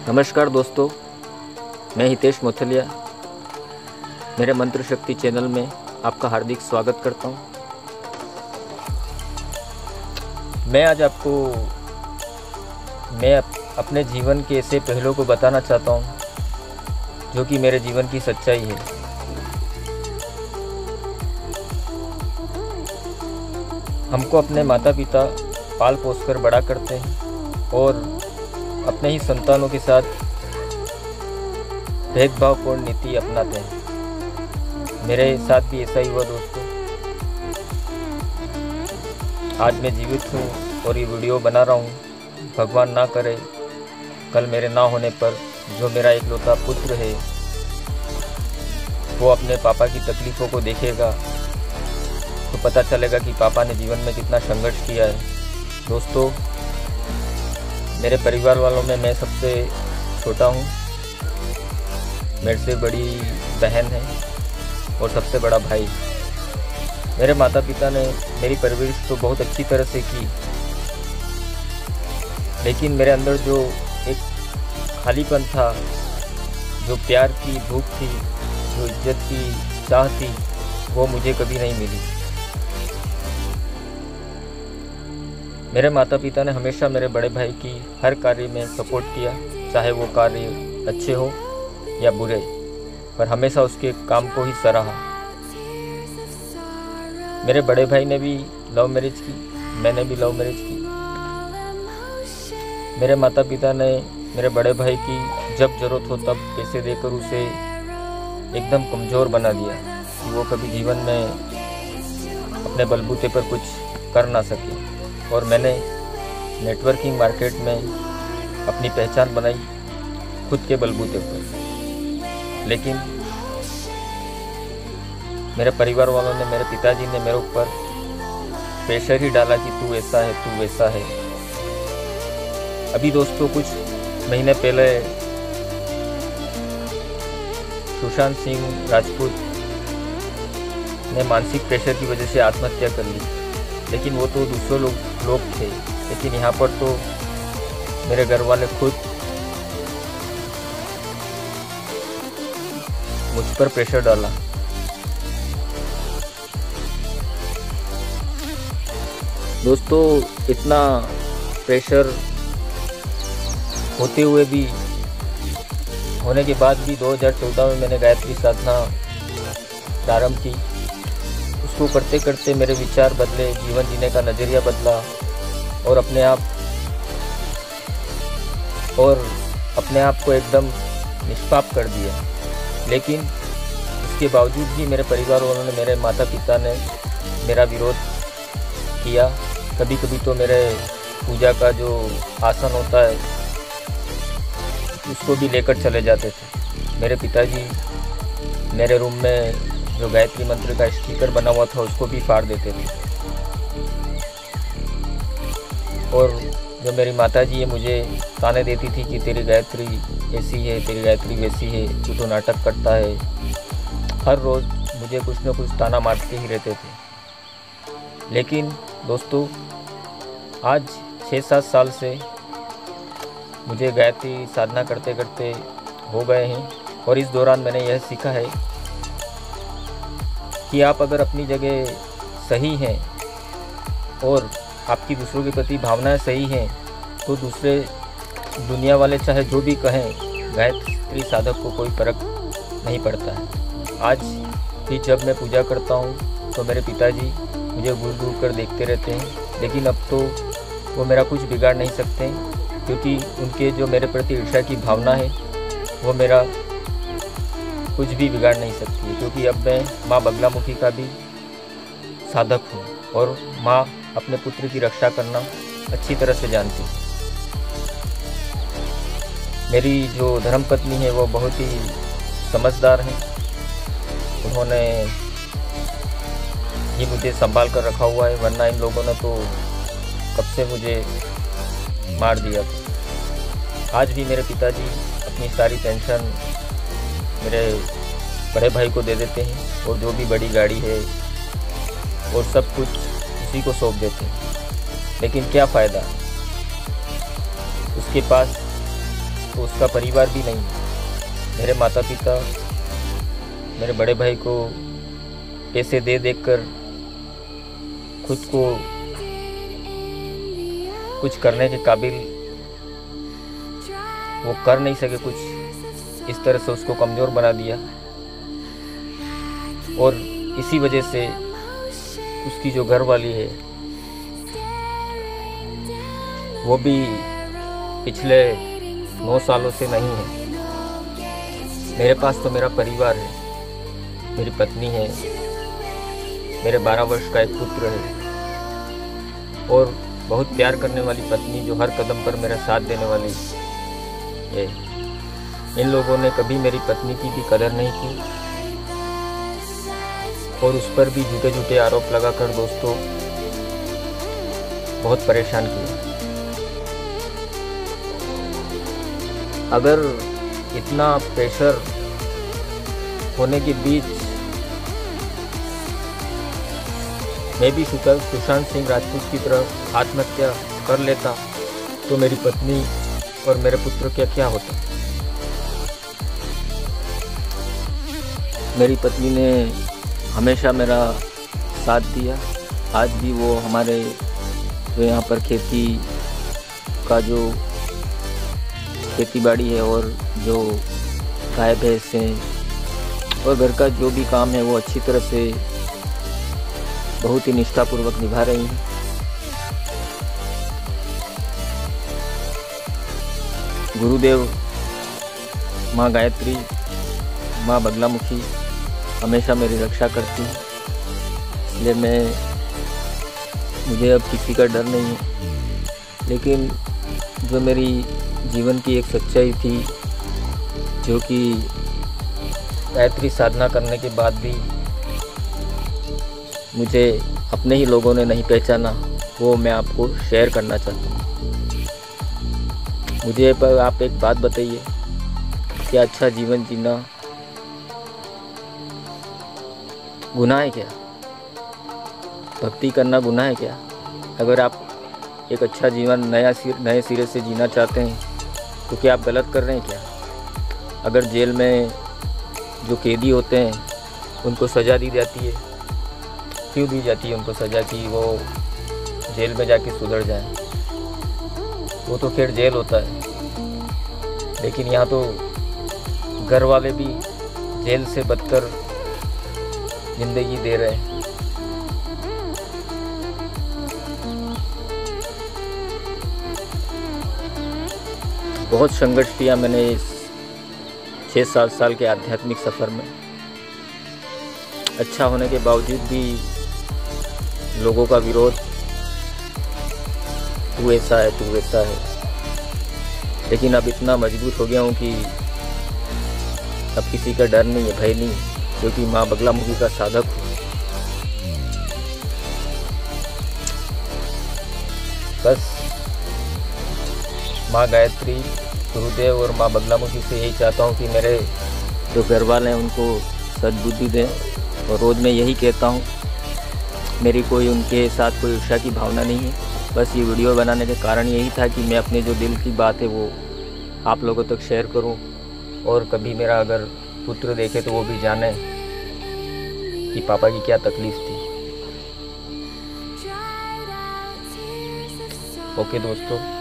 नमस्कार दोस्तों, मैं हितेश मोथलिया मेरे मंत्र शक्ति चैनल में आपका हार्दिक स्वागत करता हूं। मैं आज आपको अपने जीवन के ऐसे पहलुओं को बताना चाहता हूं जो कि मेरे जीवन की सच्चाई है। हमको अपने माता पिता पाल पोस कर बड़ा करते हैं और अपने ही संतानों के साथ भेदभावपूर्ण नीति अपनाते हैं। मेरे साथ भी ऐसा ही हुआ दोस्तों। आज मैं जीवित हूँ और ये वीडियो बना रहा हूँ। भगवान ना करे कल मेरे ना होने पर जो मेरा इकलौता पुत्र है वो अपने पापा की तकलीफ़ों को देखेगा तो पता चलेगा कि पापा ने जीवन में कितना संघर्ष किया है। दोस्तों, मेरे परिवार वालों में मैं सबसे छोटा हूँ। मेरे से बड़ी बहन है और सबसे बड़ा भाई। मेरे माता पिता ने मेरी परवरिश तो बहुत अच्छी तरह से की, लेकिन मेरे अंदर जो एक खालीपन था, जो प्यार की भूख थी, जो इज्जत की चाह थी, वो मुझे कभी नहीं मिली। मेरे माता पिता ने हमेशा मेरे बड़े भाई की हर कार्य में सपोर्ट किया, चाहे वो कार्य अच्छे हो या बुरे, पर हमेशा उसके काम को ही सराहा। मेरे बड़े भाई ने भी लव मैरिज की, मैंने भी लव मैरिज की। मेरे माता पिता ने मेरे बड़े भाई की जब ज़रूरत हो तब पैसे देकर उसे एकदम कमज़ोर बना दिया कि वो कभी जीवन में अपने बलबूते पर कुछ कर ना सके। और मैंने नेटवर्किंग मार्केट में अपनी पहचान बनाई खुद के बलबूते पर। लेकिन मेरे परिवार वालों ने, मेरे पिताजी ने मेरे ऊपर प्रेशर ही डाला कि तू ऐसा है, तू वैसा है। अभी दोस्तों कुछ महीने पहले सुशांत सिंह राजपूत ने मानसिक प्रेशर की वजह से आत्महत्या कर ली। लेकिन वो तो दूसरे लोग थे, लेकिन यहाँ पर तो मेरे घर वाले खुद मुझ पर प्रेशर डाला। दोस्तों, इतना प्रेशर होते हुए भी, होने के बाद भी 2014 में मैंने गायत्री साधना प्रारंभ की। उसको करते करते मेरे विचार बदले, जीवन जीने का नज़रिया बदला और अपने आप को एकदम निष्पाप कर दिया। लेकिन इसके बावजूद भी मेरे परिवार वालों ने, मेरे माता पिता ने मेरा विरोध किया। कभी कभी तो मेरे पूजा का जो आसन होता है उसको भी लेकर चले जाते थे। मेरे पिताजी मेरे रूम में जो गायत्री मंत्र का स्टिकर बना हुआ था उसको भी फाड़ देते थे। और जो मेरी माताजी है मुझे ताने देती थी कि तेरी गायत्री ऐसी है, तेरी गायत्री वैसी है, तू तो नाटक करता है। हर रोज़ मुझे कुछ न कुछ ताना मारते ही रहते थे। लेकिन दोस्तों, आज 6-7 साल से मुझे गायत्री साधना करते करते हो गए हैं और इस दौरान मैंने यह सीखा है कि आप अगर अपनी जगह सही हैं और आपकी दूसरों के प्रति भावनाएं सही हैं तो दूसरे दुनिया वाले चाहे जो भी कहें, गायत्री साधक को कोई फर्क नहीं पड़ता है। आज भी जब मैं पूजा करता हूँ तो मेरे पिताजी मुझे घूर घूर कर देखते रहते हैं, लेकिन अब तो वो मेरा कुछ बिगाड़ नहीं सकते क्योंकि उनके जो मेरे प्रति ईर्ष्या की भावना है वो मेरा कुछ भी बिगाड़ नहीं सकती है। क्योंकि अब मैं माँ बगलामुखी का भी साधक हूँ और माँ अपने पुत्र की रक्षा करना अच्छी तरह से जानती है। मेरी जो धर्मपत्नी है वो बहुत ही समझदार है। उन्होंने ही मुझे संभाल कर रखा हुआ है, वरना इन लोगों ने तो कब से मुझे मार दिया था। आज भी मेरे पिताजी अपनी सारी टेंशन मेरे बड़े भाई को दे देते हैं और जो भी बड़ी गाड़ी है और सब कुछ उसी को सौंप देते हैं। लेकिन क्या फ़ायदा, उसके पास तो उसका परिवार भी नहीं है। मेरे माता पिता मेरे बड़े भाई को पैसे दे देकर खुद को कुछ करने के काबिल वो कर नहीं सके, कुछ इस तरह से उसको कमज़ोर बना दिया। और इसी वजह से उसकी जो घर वाली है वो भी पिछले 9 सालों से नहीं है। मेरे पास तो मेरा परिवार है, मेरी पत्नी है, मेरे 12 वर्ष का एक पुत्र है और बहुत प्यार करने वाली पत्नी जो हर कदम पर मेरा साथ देने वाली है। इन लोगों ने कभी मेरी पत्नी की भी कदर नहीं की और उस पर भी झूठे झूठे आरोप लगाकर दोस्तों बहुत परेशान किया। अगर इतना प्रेशर होने के बीच मैं भी सुशांत सिंह राजपूत की तरह आत्महत्या कर लेता तो मेरी पत्नी और मेरे पुत्र का क्या होता। मेरी पत्नी ने हमेशा मेरा साथ दिया। आज भी वो हमारे जो यहाँ पर खेती का जो खेती बाड़ी है और जो गाय भैंस हैं और घर का जो भी काम है वो अच्छी तरह से बहुत ही निष्ठापूर्वक निभा रही हैं। गुरुदेव माँ गायत्री, माँ बगलामुखी हमेशा मेरी रक्षा करती है, इसलिए मुझे अब किसी का डर नहीं है। लेकिन जो मेरी जीवन की एक सच्चाई थी, जो कि गायत्री साधना करने के बाद भी मुझे अपने ही लोगों ने नहीं पहचाना, वो मैं आपको शेयर करना चाहता हूँ। मुझे पर आप एक बात बताइए, क्या अच्छा जीवन जीना गुनाह है क्या? भक्ति करना गुनाह है क्या? अगर आप एक अच्छा जीवन नए सिरे से जीना चाहते हैं तो क्या आप गलत कर रहे हैं क्या? अगर जेल में जो कैदी होते हैं उनको सज़ा दी जाती है, क्यों दी जाती है उनको सज़ा कि वो जेल में जाके सुधर जाएं? वो तो खैर जेल होता है, लेकिन यहाँ तो घर वाले भी जेल से बदतर ज़िंदगी दे रहे हैं। बहुत संघर्ष किया मैंने इस 6-7 साल के आध्यात्मिक सफ़र में। अच्छा होने के बावजूद भी लोगों का विरोध, तू ऐसा है, तू वैसा है। लेकिन अब इतना मजबूत हो गया हूँ कि अब किसी का डर नहीं है, भय नहीं, क्योंकि माँ बगलामुखी का साधक हूँ। बस माँ गायत्री, गुरुदेव और माँ बगलामुखी से यही चाहता हूँ कि मेरे जो घर वाले हैं उनको सद्बुद्धि दें। और रोज़ मैं यही कहता हूँ, मेरी कोई उनके साथ कोई ईर्ष्या की भावना नहीं है। बस ये वीडियो बनाने का कारण यही था कि मैं अपने जो दिल की बात है वो आप लोगों तक शेयर करूं, और कभी मेरा अगर पुत्र देखे तो वो भी जाने कि पापा की क्या तकलीफ़ थी। ओके दोस्तों।